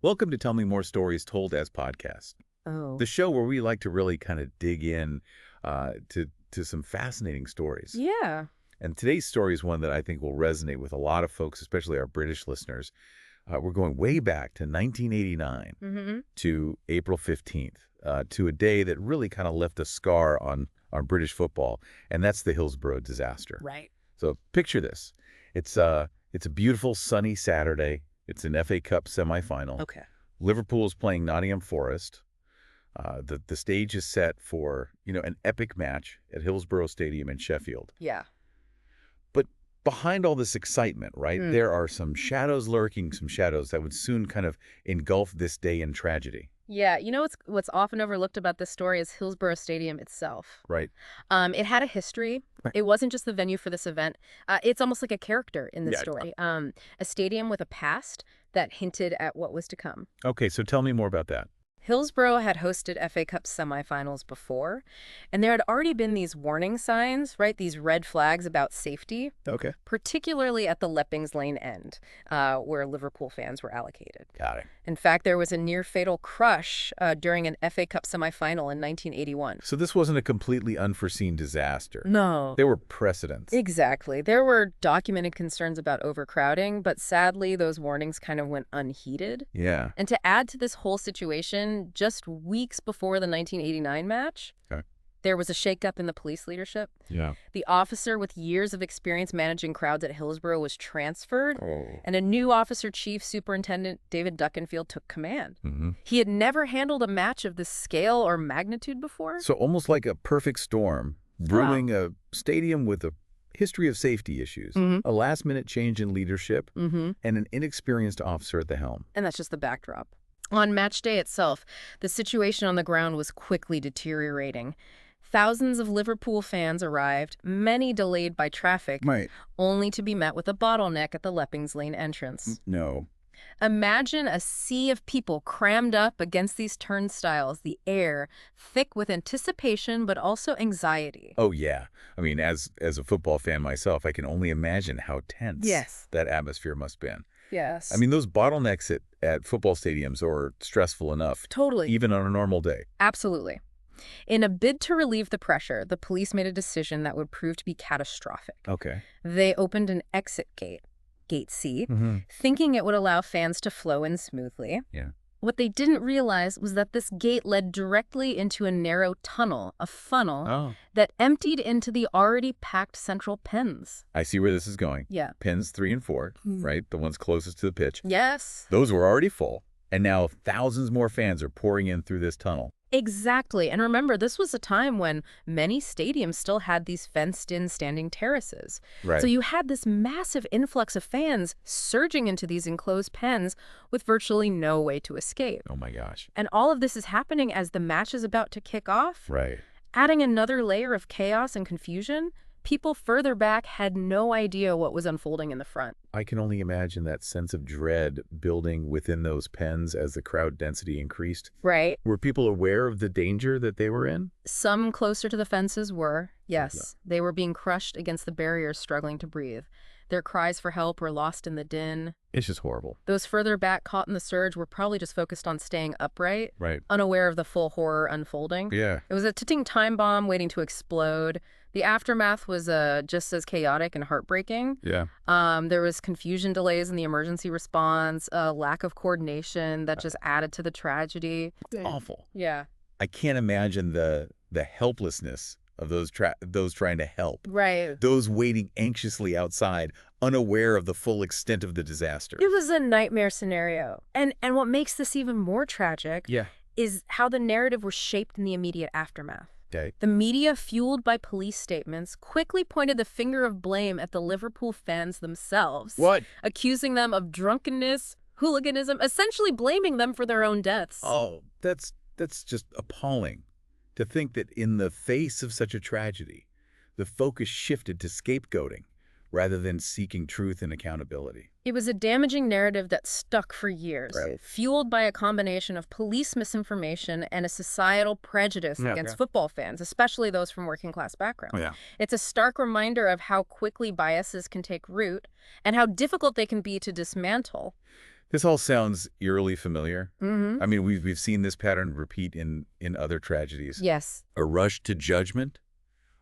Welcome to Tell Me More Stories Told as Podcast, Oh, the show where we like to really kind of dig in to some fascinating stories. yeah. And today's story is one that I think will resonate with a lot of folks, especially our British listeners. We're going way back to 1989 Mm-hmm. to April 15th, to a day that really kind of left a scar on British football, and that's the Hillsborough disaster. Right. So picture this. It's a beautiful sunny Saturday. It's an FA Cup semifinal. Okay. Liverpool is playing Nottingham Forest. The stage is set for, an epic match at Hillsborough Stadium in Sheffield. Yeah. But behind all this excitement, right, Mm. there are some shadows lurking, some shadows that would soon kind of engulf this day in tragedy, Yeah, what's often overlooked about this story is Hillsborough Stadium itself. right? It had a history. Right. It wasn't just the venue for this event. It's almost like a character in this Yeah. story. A stadium with a past that hinted at what was to come. Okay, so tell me more about that. Hillsborough had hosted FA Cup semifinals before, and there had already been these warning signs, right? These red flags about safety, Okay. particularly at the Leppings Lane end, where Liverpool fans were allocated. Got it. In fact, there was a near-fatal crush during an FA Cup semifinal in 1981. So this wasn't a completely unforeseen disaster. No. There were precedents. Exactly. There were documented concerns about overcrowding, but sadly, those warnings kind of went unheeded. Yeah. And to add to this whole situation, just weeks before the 1989 match, Okay. there was a shakeup in the police leadership. Yeah. The officer with years of experience managing crowds at Hillsborough was transferred, Oh. and a new officer chief superintendent, David Duckenfield, took command. Mm-hmm. He had never handled a match of this scale or magnitude before. So almost like a perfect storm, brewing a stadium with a history of safety issues, Mhm. a last-minute change in leadership, Mm-hmm. and an inexperienced officer at the helm. And that's just the backdrop. On match day itself, the situation on the ground was quickly deteriorating. Thousands of Liverpool fans arrived, many delayed by traffic, Right. only to be met with a bottleneck at the Leppings Lane entrance. No. Imagine a sea of people crammed up against these turnstiles, the air thick with anticipation but also anxiety. Oh, yeah. I mean, as a football fan myself, I can only imagine how tense Yes. that atmosphere must have been. Yes. I mean, those bottlenecks at football stadiums are stressful enough, totally. even on a normal day. Absolutely. In a bid to relieve the pressure, the police made a decision that would prove to be catastrophic. Okay. They opened an exit gate, Gate C, Mm-hmm. thinking it would allow fans to flow in smoothly. Yeah. What they didn't realize was that this gate led directly into a narrow tunnel, a funnel, Oh. that emptied into the already packed central pens. I see where this is going. Yeah. Pins 3 and 4, right? The ones closest to the pitch. Yes. Those were already full, and now thousands more fans are pouring in through this tunnel. Exactly. And remember, this was a time when many stadiums still had these fenced-in standing terraces. Right. So you had this massive influx of fans surging into these enclosed pens with virtually no way to escape. Oh my gosh. And all of this is happening as the match is about to kick off, Right. adding another layer of chaos and confusion. People further back had no idea what was unfolding in the front. I can only imagine that sense of dread building within those pens as the crowd density increased. Right. Were people aware of the danger that they were in? Some closer to the fences were, yes. They were being crushed against the barriers, struggling to breathe. Their cries for help were lost in the din. It's just horrible. Those further back caught in the surge were probably just focused on staying upright, Right. unaware of the full horror unfolding. Yeah. It was a ticking time bomb waiting to explode. The aftermath was just as chaotic and heartbreaking. Yeah. There was confusion delays in the emergency response, a lack of coordination that just added to the tragedy. It's awful. Yeah. I can't imagine the helplessness of those trying to help. Right. Those waiting anxiously outside, unaware of the full extent of the disaster. It was a nightmare scenario. And what makes this even more tragic Yeah. is how the narrative was shaped in the immediate aftermath. Okay. The media, fueled by police statements, quickly pointed the finger of blame at the Liverpool fans themselves. What? Accusing them of drunkenness, hooliganism, essentially blaming them for their own deaths. Oh, that's just appalling. To think that in the face of such a tragedy, the focus shifted to scapegoating rather than seeking truth and accountability. It was a damaging narrative that stuck for years, Right. fueled by a combination of police misinformation and a societal prejudice against football fans, especially those from working-class backgrounds. Yeah. It's a stark reminder of how quickly biases can take root and how difficult they can be to dismantle. This all sounds eerily familiar. Mm-hmm. I mean, we've seen this pattern repeat in other tragedies. Yes. A rush to judgment,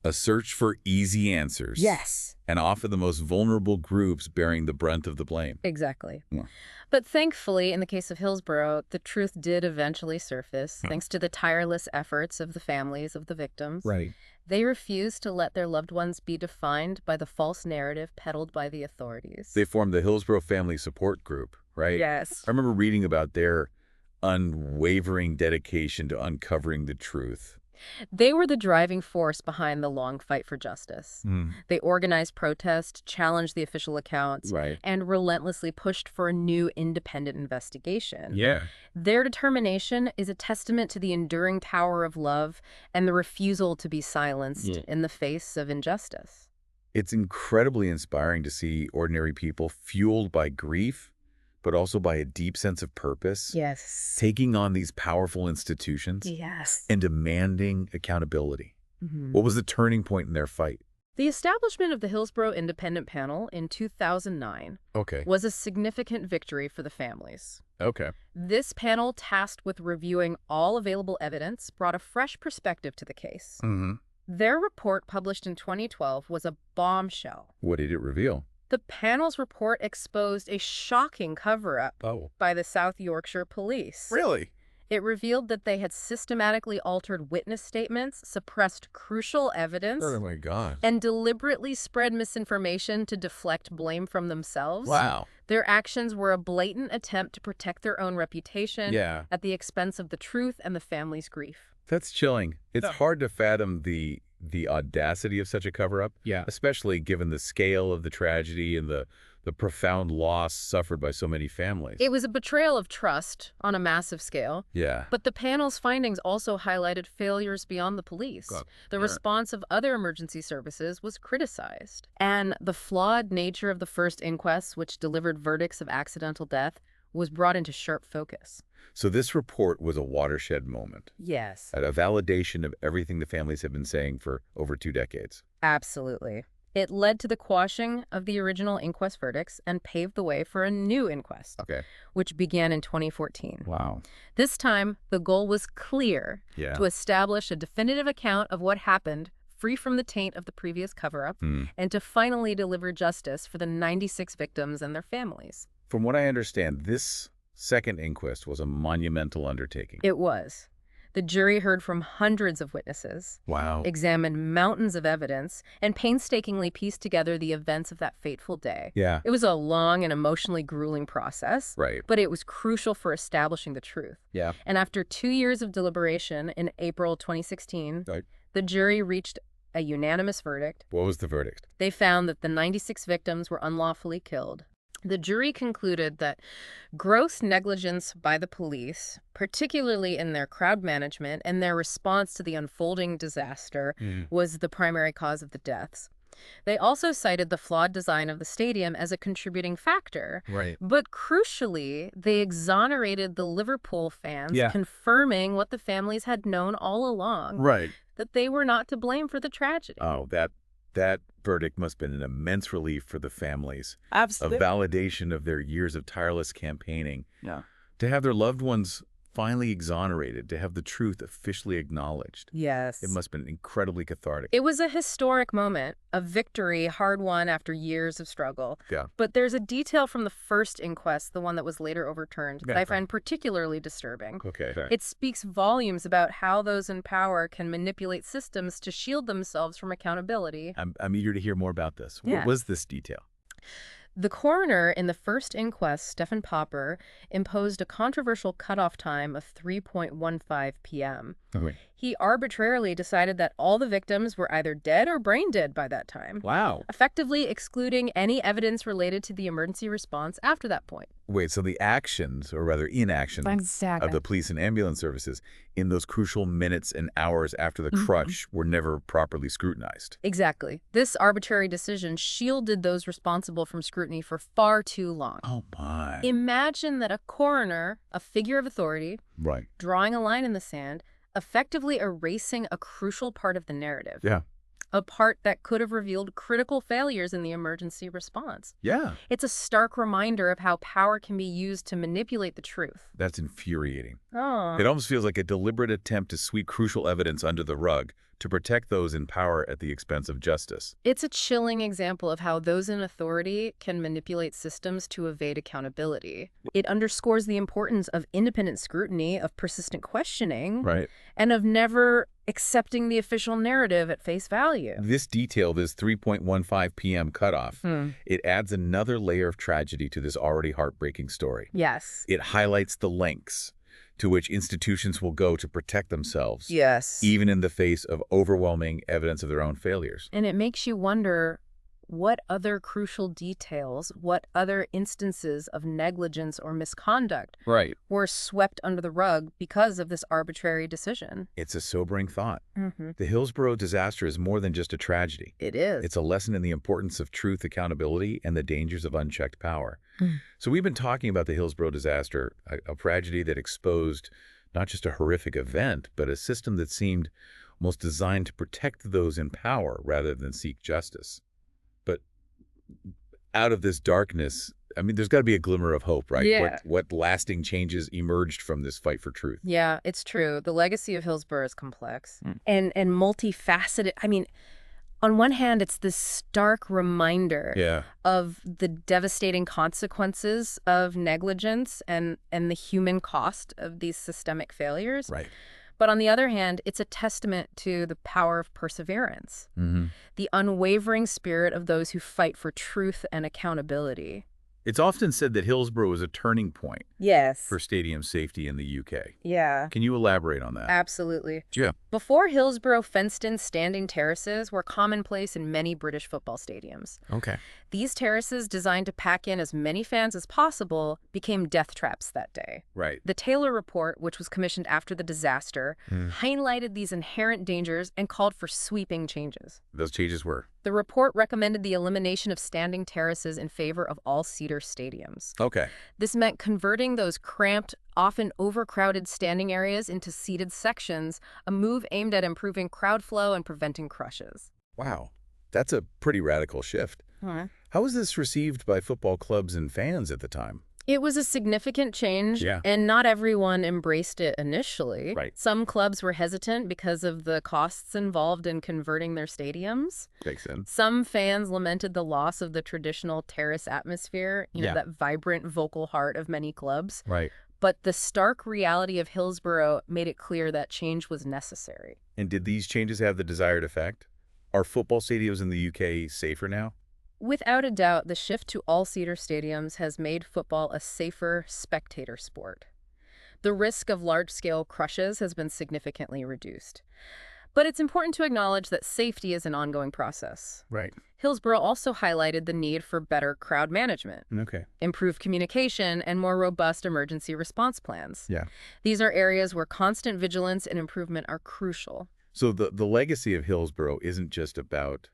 a search for easy answers. Yes. And often the most vulnerable groups bearing the brunt of the blame. Exactly. Yeah. But thankfully, in the case of Hillsborough, the truth did eventually surface, thanks to the tireless efforts of the families of the victims. Right. They refused to let their loved ones be defined by the false narrative peddled by the authorities. They formed the Hillsborough Family Support Group, right? Yes. I remember reading about their unwavering dedication to uncovering the truth. They were the driving force behind the long fight for justice. They organized protests, challenged the official accounts, Right. and relentlessly pushed for a new independent investigation. Yeah. Their determination is a testament to the enduring power of love and the refusal to be silenced in the face of injustice. It's incredibly inspiring to see ordinary people fueled by grief, but also by a deep sense of purpose, Yes. taking on these powerful institutions Yes. and demanding accountability. What was the turning point in their fight? The establishment of the Hillsborough Independent Panel in 2009 Okay. was a significant victory for the families. Okay. This panel, tasked with reviewing all available evidence, brought a fresh perspective to the case. Their report, published in 2012, was a bombshell. What did it reveal? The panel's report exposed a shocking cover-up by the South Yorkshire Police. Really? It revealed that they had systematically altered witness statements, suppressed crucial evidence, Oh, my God. and deliberately spread misinformation to deflect blame from themselves. Wow. Their actions were a blatant attempt to protect their own reputation Yeah. at the expense of the truth and the family's grief. That's chilling. It's Yeah. hard to fathom the audacity of such a cover-up, Yeah. especially given the scale of the tragedy and the profound loss suffered by so many families. It was a betrayal of trust on a massive scale. Yeah. But the panel's findings also highlighted failures beyond the police. God. The Yeah. response of other emergency services was criticized. And the flawed nature of the first inquests, which delivered verdicts of accidental death, was brought into sharp focus. So this report was a watershed moment, Yes. a validation of everything the families have been saying for over 2 decades. Absolutely. It led to the quashing of the original inquest verdicts and paved the way for a new inquest, Okay. which began in 2014. Wow. This time, the goal was clear: Yeah. to establish a definitive account of what happened, free from the taint of the previous cover-up, and to finally deliver justice for the 96 victims and their families. From what I understand, this second inquest was a monumental undertaking. It was. The jury heard from hundreds of witnesses, Wow. examined mountains of evidence, and painstakingly pieced together the events of that fateful day. Yeah. It was a long and emotionally grueling process, Right. but it was crucial for establishing the truth. Yeah. And after 2 years of deliberation in April 2016, Right. the jury reached a unanimous verdict. What was the verdict? They found that the 96 victims were unlawfully killed. The jury concluded that gross negligence by the police, particularly in their crowd management and their response to the unfolding disaster, was the primary cause of the deaths. They also cited the flawed design of the stadium as a contributing factor. Right. But crucially, they exonerated the Liverpool fans, Yeah. confirming what the families had known all along, Right. that they were not to blame for the tragedy. Oh, that verdict must have been an immense relief for the families. A Absolutely. validation of their years of tireless campaigning. Yeah. To have their loved ones finally exonerated, to have the truth officially acknowledged. Yes. It must have been incredibly cathartic. It was a historic moment, a victory hard won after years of struggle. Yeah. But there's a detail from the first inquest, the one that was later overturned, that Okay. I find particularly disturbing. Okay. It speaks volumes about how those in power can manipulate systems to shield themselves from accountability. I'm eager to hear more about this. Yeah. What was this detail? The coroner in the first inquest, Stephen Popper, imposed a controversial cutoff time of 3:15 p.m. Okay. He arbitrarily decided that all the victims were either dead or brain dead by that time, Wow. effectively excluding any evidence related to the emergency response after that point. Wait, so the actions, or rather inaction, of the police and ambulance services in those crucial minutes and hours after the crush were never properly scrutinized. Exactly. This arbitrary decision shielded those responsible from scrutiny for far too long. Oh, my. Imagine that a coroner, a figure of authority, Right. drawing a line in the sand, effectively erasing a crucial part of the narrative. Yeah. a part that could have revealed critical failures in the emergency response. Yeah. It's a stark reminder of how power can be used to manipulate the truth. That's infuriating. Oh. It almost feels like a deliberate attempt to sweep crucial evidence under the rug to protect those in power at the expense of justice. It's a chilling example of how those in authority can manipulate systems to evade accountability. It underscores the importance of independent scrutiny, of persistent questioning, Right. and of never accepting the official narrative at face value. This detail, this 3:15 p.m. cutoff, it adds another layer of tragedy to this already heartbreaking story. Yes. It highlights the lengths to which institutions will go to protect themselves, Yes. even in the face of overwhelming evidence of their own failures. And it makes you wonder what other crucial details, what other instances of negligence or misconduct Right. were swept under the rug because of this arbitrary decision. It's a sobering thought. Mm-hmm. The Hillsborough disaster is more than just a tragedy. It is. It's a lesson in the importance of truth, accountability, and the dangers of unchecked power. Mm. So we've been talking about the Hillsborough disaster, a tragedy that exposed not just a horrific event, but a system that seemed almost designed to protect those in power rather than seek justice. But out of this darkness, I mean, there's got to be a glimmer of hope, right? Yeah. What lasting changes emerged from this fight for truth? Yeah, it's true. The legacy of Hillsborough is complex Mm. and multifaceted. I mean, on one hand, it's this stark reminder Yeah. of the devastating consequences of negligence and the human cost of these systemic failures. Right. But on the other hand, it's a testament to the power of perseverance, Mm-hmm. the unwavering spirit of those who fight for truth and accountability. It's often said that Hillsborough was a turning point Yes. for stadium safety in the UK. Yeah. Can you elaborate on that? Absolutely. Yeah. Before Hillsborough, fenced-in standing terraces were commonplace in many British football stadiums. Okay. These terraces, designed to pack in as many fans as possible, became death traps that day. Right. The Taylor Report, which was commissioned after the disaster, highlighted these inherent dangers and called for sweeping changes. Those changes were. The report recommended the elimination of standing terraces in favor of all-seater stadiums. Okay. This meant converting those cramped, often overcrowded standing areas into seated sections, a move aimed at improving crowd flow and preventing crushes. Wow. That's a pretty radical shift. How was this received by football clubs and fans at the time? It was a significant change, Yeah. and not everyone embraced it initially. Right. Some clubs were hesitant because of the costs involved in converting their stadiums. Makes sense. Some fans lamented the loss of the traditional terrace atmosphere, Yeah. that vibrant vocal heart of many clubs. Right. But the stark reality of Hillsborough made it clear that change was necessary. And did these changes have the desired effect? Are football stadiums in the UK safer now? Without a doubt, the shift to all-seater stadiums has made football a safer spectator sport. The risk of large-scale crushes has been significantly reduced. But it's important to acknowledge that safety is an ongoing process. Right. Hillsborough also highlighted the need for better crowd management, Okay. improved communication, and more robust emergency response plans. Yeah. These are areas where constant vigilance and improvement are crucial. So the legacy of Hillsborough isn't just about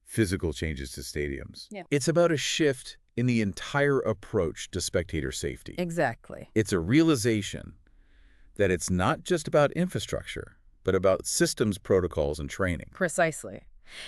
physical changes to stadiums. Yeah. It's about a shift in the entire approach to spectator safety. Exactly. It's a realization that it's not just about infrastructure, but about systems, protocols, and training. Precisely.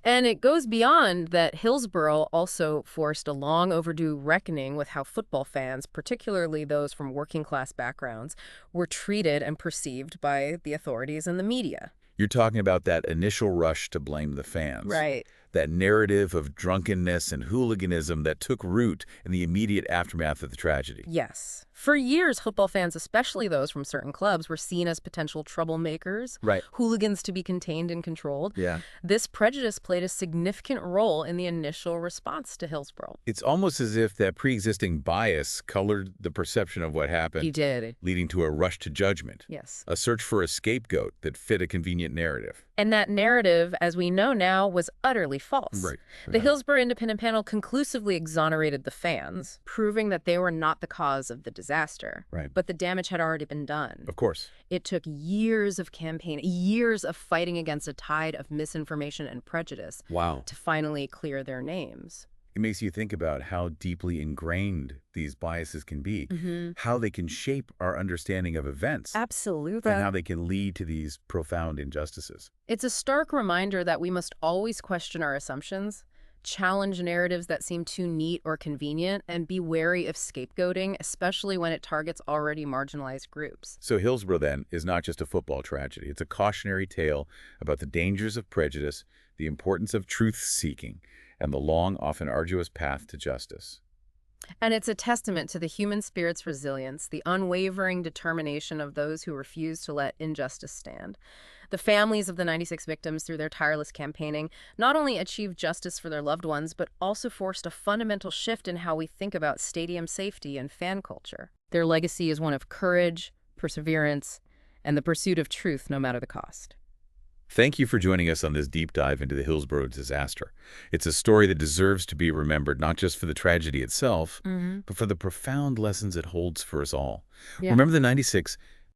And it goes beyond that. Hillsborough also forced a long overdue reckoning with how football fans, particularly those from working-class backgrounds, were treated and perceived by the authorities and the media. You're talking about that initial rush to blame the fans. Right. That narrative of drunkenness and hooliganism that took root in the immediate aftermath of the tragedy. Yes. For years, football fans, especially those from certain clubs, were seen as potential troublemakers, Right. hooligans to be contained and controlled. Yeah. This prejudice played a significant role in the initial response to Hillsborough. It's almost as if that pre-existing bias colored the perception of what happened, He did. leading to a rush to judgment, Yes. a search for a scapegoat that fit a convenient narrative. And that narrative, as we know now, was utterly false. Right. The Hillsborough Independent Panel conclusively exonerated the fans, proving that they were not the cause of the disaster. Right. But the damage had already been done. Of course. It took years of campaign, years of fighting against a tide of misinformation and prejudice Wow. to finally clear their names. It makes you think about how deeply ingrained these biases can be, how they can shape our understanding of events, Absolutely. and how they can lead to these profound injustices. It's a stark reminder that we must always question our assumptions, challenge narratives that seem too neat or convenient, and be wary of scapegoating, especially when it targets already marginalized groups. So Hillsborough, then, is not just a football tragedy. It's a cautionary tale about the dangers of prejudice, the importance of truth-seeking, and the long, often arduous path to justice. And it's a testament to the human spirit's resilience, the unwavering determination of those who refuse to let injustice stand. The families of the 96 victims, through their tireless campaigning, not only achieved justice for their loved ones, but also forced a fundamental shift in how we think about stadium safety and fan culture. Their legacy is one of courage, perseverance, and the pursuit of truth no matter the cost. Thank you for joining us on this deep dive into the Hillsborough disaster. It's a story that deserves to be remembered not just for the tragedy itself, but for the profound lessons it holds for us all. Yeah. Remember, the 96